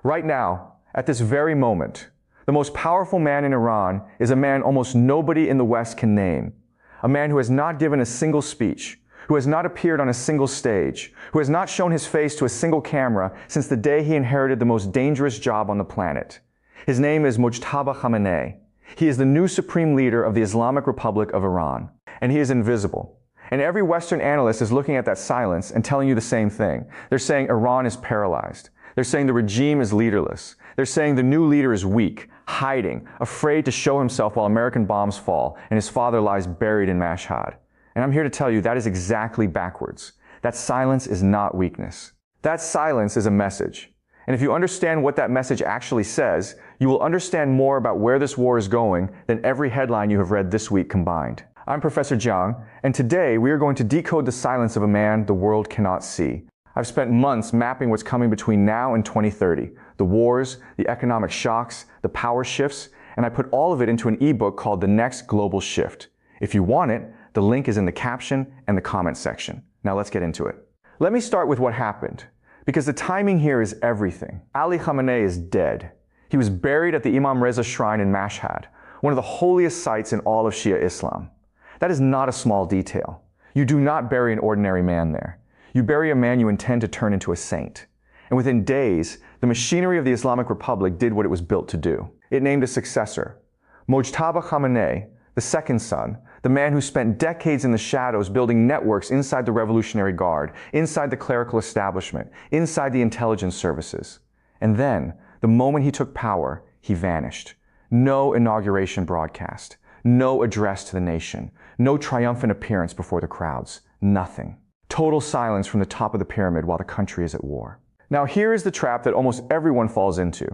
Right now, at this very moment, the most powerful man in Iran is a man almost nobody in the West can name. A man who has not given a single speech, who has not appeared on a single stage, who has not shown his face to a single camera since the day he inherited the most dangerous job on the planet. His name is Mojtaba Khamenei. He is the new supreme leader of the Islamic Republic of Iran, and he is invisible. And every Western analyst is looking at that silence and telling you the same thing. They're saying Iran is paralyzed. They're saying the regime is leaderless. They're saying the new leader is weak, hiding, afraid to show himself while American bombs fall and his father lies buried in Mashhad. And I'm here to tell you that is exactly backwards. That silence is not weakness. That silence is a message. And if you understand what that message actually says, you will understand more about where this war is going than every headline you have read this week combined. I'm Professor Jiang, and today we are going to decode the silence of a man the world cannot see. I've spent months mapping what's coming between now and 2030, the wars, the economic shocks, the power shifts, and I put all of it into an ebook called The Next Global Shift. If you want it, the link is in the caption and the comment section. Now let's get into it. Let me start with what happened, because the timing here is everything. Ali Khamenei is dead. He was buried at the Imam Reza Shrine in Mashhad, one of the holiest sites in all of Shia Islam. That is not a small detail. You do not bury an ordinary man there. You bury a man you intend to turn into a saint. And within days, the machinery of the Islamic Republic did what it was built to do. It named a successor. Mojtaba Khamenei, the second son, the man who spent decades in the shadows building networks inside the Revolutionary Guard, inside the clerical establishment, inside the intelligence services. And then, the moment he took power, he vanished. No inauguration broadcast. No address to the nation. No triumphant appearance before the crowds. Nothing. Total silence from the top of the pyramid while the country is at war. Now here is the trap that almost everyone falls into.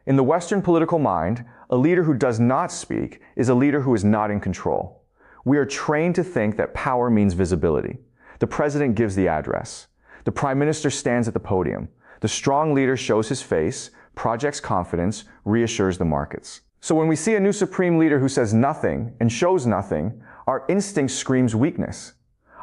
In the Western political mind, a leader who does not speak is a leader who is not in control. We are trained to think that power means visibility. The president gives the address. The prime minister stands at the podium. The strong leader shows his face, projects confidence, reassures the markets. So when we see a new supreme leader who says nothing and shows nothing, our instinct screams weakness.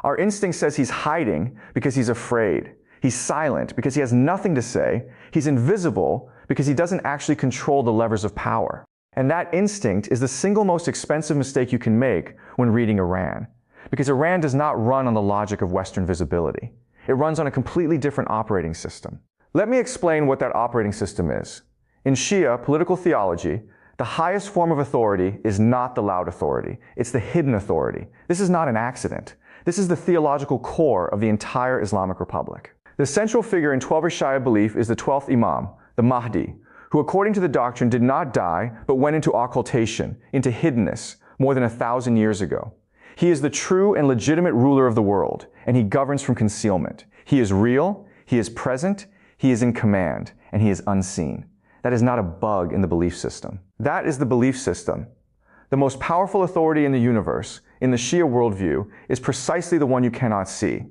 Our instinct says he's hiding because he's afraid. He's silent because he has nothing to say. He's invisible because he doesn't actually control the levers of power. And that instinct is the single most expensive mistake you can make when reading Iran. Because Iran does not run on the logic of Western visibility. It runs on a completely different operating system. Let me explain what that operating system is. In Shia political theology, the highest form of authority is not the loud authority. It's the hidden authority. This is not an accident. This is the theological core of the entire Islamic Republic. The central figure in Twelver Shia belief is the 12th Imam, the Mahdi, who according to the doctrine did not die, but went into occultation, into hiddenness, more than 1,000 years ago. He is the true and legitimate ruler of the world, and he governs from concealment. He is real, he is present, he is in command, and he is unseen. That is not a bug in the belief system. That is the belief system. The most powerful authority in the universe, in the Shia worldview, is precisely the one you cannot see.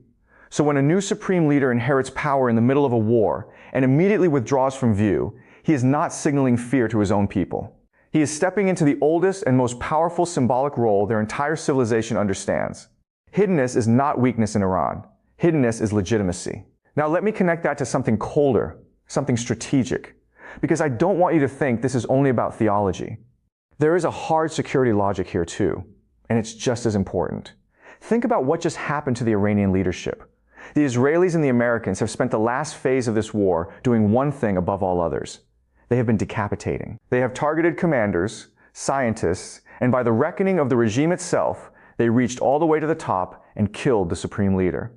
So when a new supreme leader inherits power in the middle of a war and immediately withdraws from view, he is not signaling fear to his own people. He is stepping into the oldest and most powerful symbolic role their entire civilization understands. Hiddenness is not weakness in Iran. Hiddenness is legitimacy. Now let me connect that to something colder, something strategic, because I don't want you to think this is only about theology. There is a hard security logic here too, and it's just as important. Think about what just happened to the Iranian leadership. The Israelis and the Americans have spent the last phase of this war doing one thing above all others. They have been decapitating. They have targeted commanders, scientists, and by the reckoning of the regime itself, they reached all the way to the top and killed the supreme leader.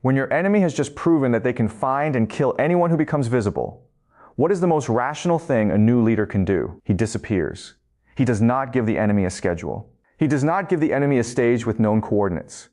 When your enemy has just proven that they can find and kill anyone who becomes visible, what is the most rational thing a new leader can do? He disappears. He does not give the enemy a schedule. He does not give the enemy a stage with known coordinates.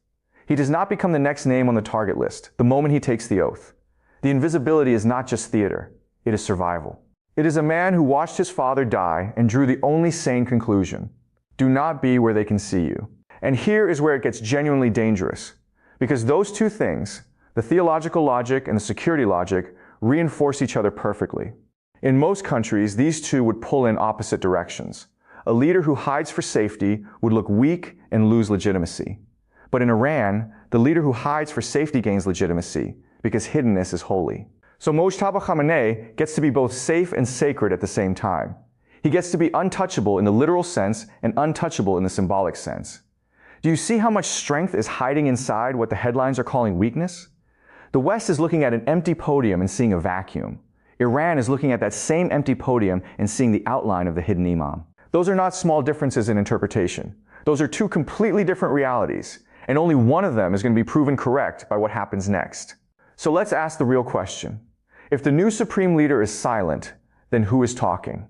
He does not become the next name on the target list the moment he takes the oath. The invisibility is not just theater, it is survival. It is a man who watched his father die and drew the only sane conclusion. Do not be where they can see you. And here is where it gets genuinely dangerous. Because those two things, the theological logic and the security logic, reinforce each other perfectly. In most countries, these two would pull in opposite directions. A leader who hides for safety would look weak and lose legitimacy. But in Iran, the leader who hides for safety gains legitimacy because hiddenness is holy. So Mojtaba Khamenei gets to be both safe and sacred at the same time. He gets to be untouchable in the literal sense and untouchable in the symbolic sense. Do you see how much strength is hiding inside what the headlines are calling weakness? The West is looking at an empty podium and seeing a vacuum. Iran is looking at that same empty podium and seeing the outline of the hidden imam. Those are not small differences in interpretation. Those are two completely different realities, and only one of them is going to be proven correct by what happens next. So let's ask the real question. If the new supreme leader is silent, then who is talking?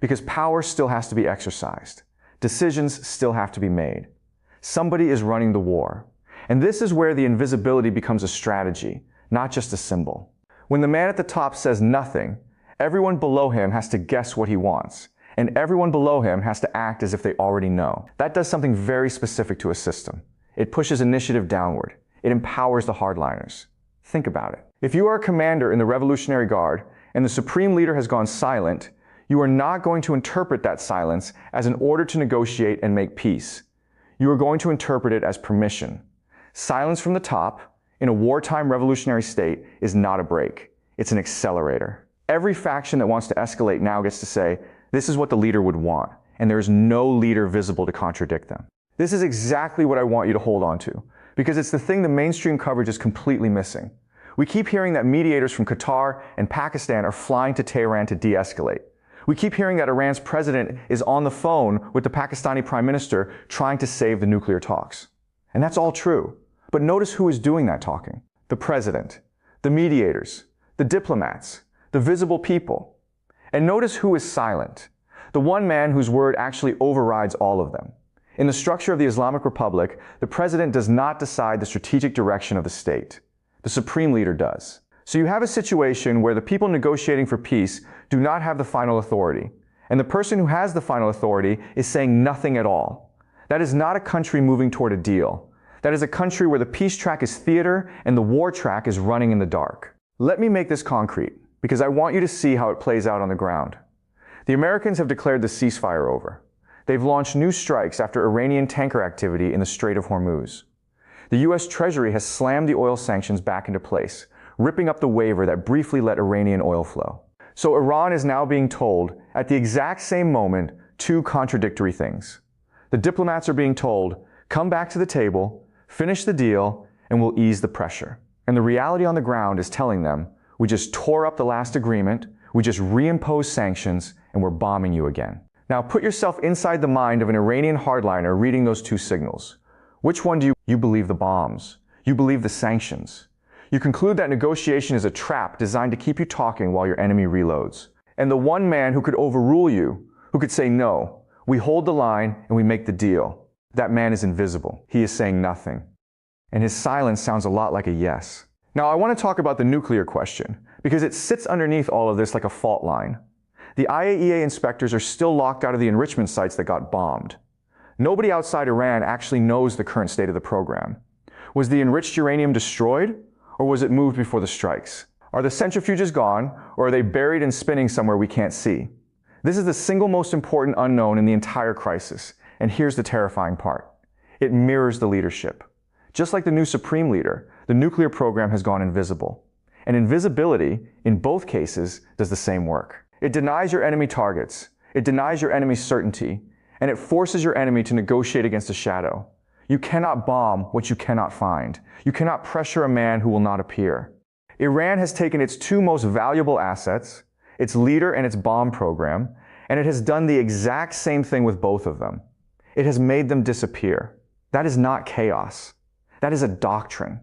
Because power still has to be exercised. Decisions still have to be made. Somebody is running the war. And this is where the invisibility becomes a strategy, not just a symbol. When the man at the top says nothing, everyone below him has to guess what he wants, and everyone below him has to act as if they already know. That does something very specific to a system. It pushes initiative downward. It empowers the hardliners. Think about it. If you are a commander in the Revolutionary Guard and the supreme leader has gone silent, you are not going to interpret that silence as an order to negotiate and make peace. You are going to interpret it as permission. Silence from the top, in a wartime revolutionary state, is not a break. It's an accelerator. Every faction that wants to escalate now gets to say, this is what the leader would want, and there is no leader visible to contradict them. This is exactly what I want you to hold on to, because it's the thing the mainstream coverage is completely missing. We keep hearing that mediators from Qatar and Pakistan are flying to Tehran to de-escalate. We keep hearing that Iran's president is on the phone with the Pakistani prime minister trying to save the nuclear talks. And that's all true. But notice who is doing that talking. The president, the mediators, the diplomats, the visible people. And notice who is silent. The one man whose word actually overrides all of them. In the structure of the Islamic Republic, the president does not decide the strategic direction of the state. The supreme leader does. So you have a situation where the people negotiating for peace do not have the final authority. And the person who has the final authority is saying nothing at all. That is not a country moving toward a deal. That is a country where the peace track is theater and the war track is running in the dark. Let me make this concrete, because I want you to see how it plays out on the ground. The Americans have declared the ceasefire over. They've launched new strikes after Iranian tanker activity in the Strait of Hormuz. The U.S. Treasury has slammed the oil sanctions back into place, ripping up the waiver that briefly let Iranian oil flow. So Iran is now being told, at the exact same moment, two contradictory things. The diplomats are being told, come back to the table, finish the deal, and we'll ease the pressure. And the reality on the ground is telling them, we just tore up the last agreement, we just reimposed sanctions, and we're bombing you again. Now put yourself inside the mind of an Iranian hardliner reading those two signals. Which one do you believe the bombs? You believe the sanctions? You conclude that negotiation is a trap designed to keep you talking while your enemy reloads. And the one man who could overrule you, who could say no, we hold the line and we make the deal, that man is invisible. He is saying nothing. And his silence sounds a lot like a yes. Now I want to talk about the nuclear question, because it sits underneath all of this like a fault line. The IAEA inspectors are still locked out of the enrichment sites that got bombed. Nobody outside Iran actually knows the current state of the program. Was the enriched uranium destroyed, or was it moved before the strikes? Are the centrifuges gone, or are they buried and spinning somewhere we can't see? This is the single most important unknown in the entire crisis, and here's the terrifying part. It mirrors the leadership. Just like the new supreme leader, the nuclear program has gone invisible. And invisibility, in both cases, does the same work. It denies your enemy targets, it denies your enemy certainty, and it forces your enemy to negotiate against a shadow. You cannot bomb what you cannot find. You cannot pressure a man who will not appear. Iran has taken its two most valuable assets, its leader and its bomb program, and it has done the exact same thing with both of them. It has made them disappear. That is not chaos. That is a doctrine.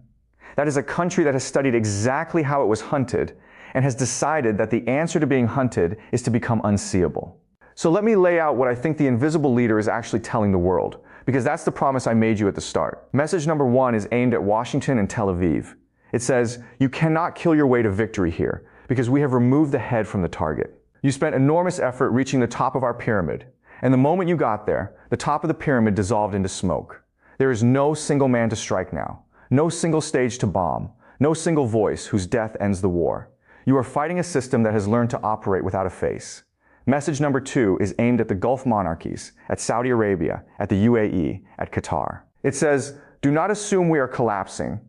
That is a country that has studied exactly how it was hunted and has decided that the answer to being hunted is to become unseeable. So let me lay out what I think the invisible leader is actually telling the world, because that's the promise I made you at the start. Message number one is aimed at Washington and Tel Aviv. It says, you cannot kill your way to victory here, because we have removed the head from the target. You spent enormous effort reaching the top of our pyramid, and the moment you got there, the top of the pyramid dissolved into smoke. There is no single man to strike now, no single stage to bomb, no single voice whose death ends the war. You are fighting a system that has learned to operate without a face. Message number two is aimed at the Gulf monarchies, at Saudi Arabia, at the UAE, at Qatar. It says, do not assume we are collapsing.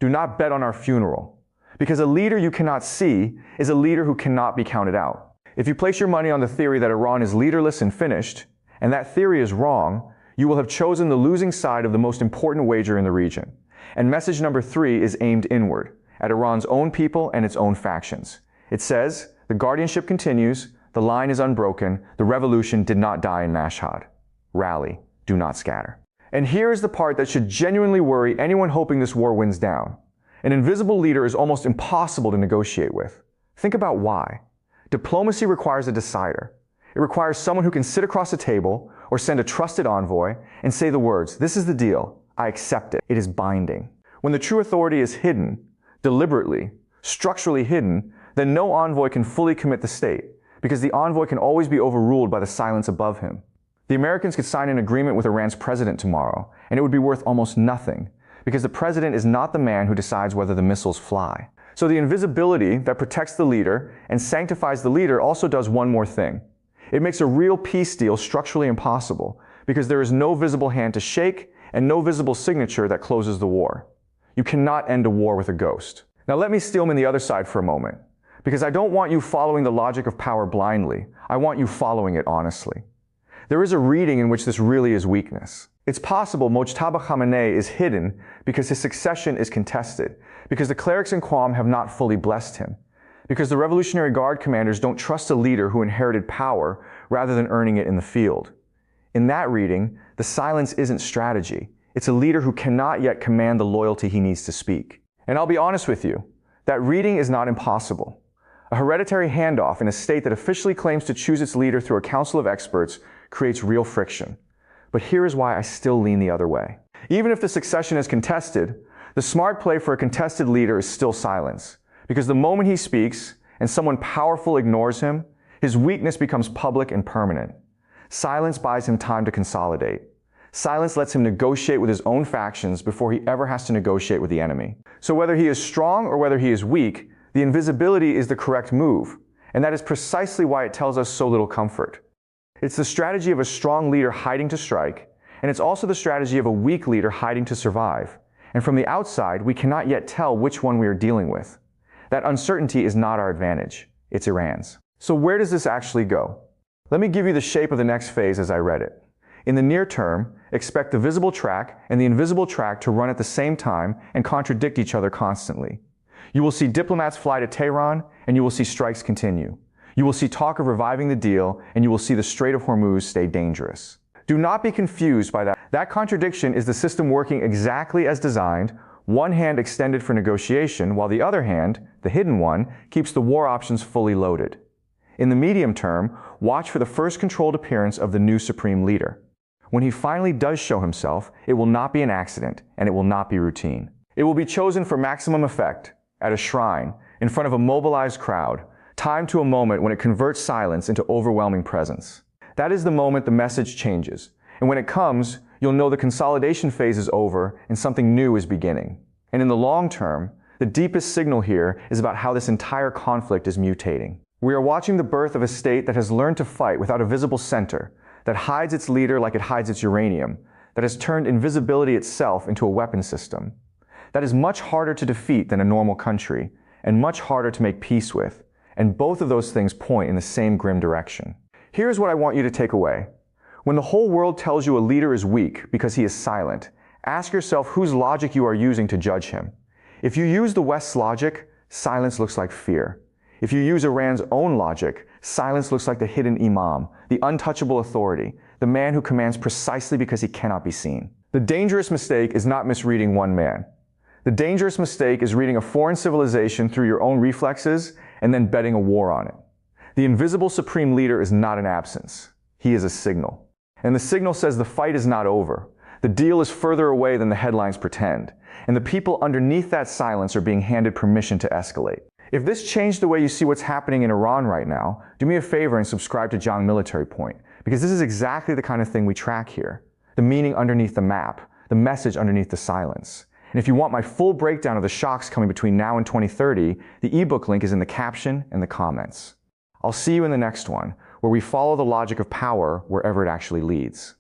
Do not bet on our funeral. Because a leader you cannot see is a leader who cannot be counted out. If you place your money on the theory that Iran is leaderless and finished, and that theory is wrong, you will have chosen the losing side of the most important wager in the region. And message number 3 is aimed inward, at Iran's own people and its own factions. It says, the guardianship continues, the line is unbroken, the revolution did not die in Mashhad. Rally, do not scatter. And here is the part that should genuinely worry anyone hoping this war wins down. An invisible leader is almost impossible to negotiate with. Think about why. Diplomacy requires a decider. It requires someone who can sit across a table or send a trusted envoy and say the words, "This is the deal. I accept it." It is binding. When the true authority is hidden, deliberately, structurally hidden, then no envoy can fully commit the state, because the envoy can always be overruled by the silence above him. The Americans could sign an agreement with Iran's president tomorrow, and it would be worth almost nothing, because the president is not the man who decides whether the missiles fly. So the invisibility that protects the leader and sanctifies the leader also does one more thing. It makes a real peace deal structurally impossible, because there is no visible hand to shake and no visible signature that closes the war. You cannot end a war with a ghost. Now let me Steelman the other side for a moment, because I don't want you following the logic of power blindly. I want you following it honestly. There is a reading in which this really is weakness. It's possible Mojtaba Khamenei is hidden because his succession is contested, because the clerics in Qom have not fully blessed him, because the Revolutionary Guard commanders don't trust a leader who inherited power rather than earning it in the field. In that reading, the silence isn't strategy. It's a leader who cannot yet command the loyalty he needs to speak. And I'll be honest with you, that reading is not impossible. A hereditary handoff in a state that officially claims to choose its leader through a council of experts creates real friction. But here is why I still lean the other way. Even if the succession is contested, the smart play for a contested leader is still silence. Because the moment he speaks and someone powerful ignores him, his weakness becomes public and permanent. Silence buys him time to consolidate. Silence lets him negotiate with his own factions before he ever has to negotiate with the enemy. So whether he is strong or whether he is weak, the invisibility is the correct move. And that is precisely why it tells us so little comfort. It's the strategy of a strong leader hiding to strike, and it's also the strategy of a weak leader hiding to survive. And from the outside, we cannot yet tell which one we are dealing with. That uncertainty is not our advantage, it's Iran's. So where does this actually go? Let me give you the shape of the next phase as I read it. In the near term, expect the visible track and the invisible track to run at the same time and contradict each other constantly. You will see diplomats fly to Tehran, and you will see strikes continue. You will see talk of reviving the deal, and you will see the Strait of Hormuz stay dangerous. Do not be confused by that. That contradiction is the system working exactly as designed, one hand extended for negotiation, while the other hand, the hidden one, keeps the war options fully loaded. In the medium term, watch for the first controlled appearance of the new supreme leader. When he finally does show himself, it will not be an accident, and it will not be routine. It will be chosen for maximum effect, at a shrine, in front of a mobilized crowd, timed to a moment when it converts silence into overwhelming presence. That is the moment the message changes, and when it comes, you'll know the consolidation phase is over and something new is beginning. And in the long term, the deepest signal here is about how this entire conflict is mutating. We are watching the birth of a state that has learned to fight without a visible center, that hides its leader like it hides its uranium, that has turned invisibility itself into a weapon system. That is much harder to defeat than a normal country, and much harder to make peace with, and both of those things point in the same grim direction. Here's what I want you to take away. When the whole world tells you a leader is weak because he is silent, ask yourself whose logic you are using to judge him. If you use the West's logic, silence looks like fear. If you use Iran's own logic, silence looks like the hidden imam, the untouchable authority, the man who commands precisely because he cannot be seen. The dangerous mistake is not misreading one man. The dangerous mistake is reading a foreign civilization through your own reflexes and then betting a war on it. The invisible supreme leader is not an absence. He is a signal. And the signal says the fight is not over. The deal is further away than the headlines pretend. And the people underneath that silence are being handed permission to escalate. If this changed the way you see what's happening in Iran right now, do me a favor and subscribe to Jang Military Point, because this is exactly the kind of thing we track here. The meaning underneath the map, the message underneath the silence. And if you want my full breakdown of the shocks coming between now and 2030, the ebook link is in the caption and the comments. I'll see you in the next one, where we follow the logic of power wherever it actually leads.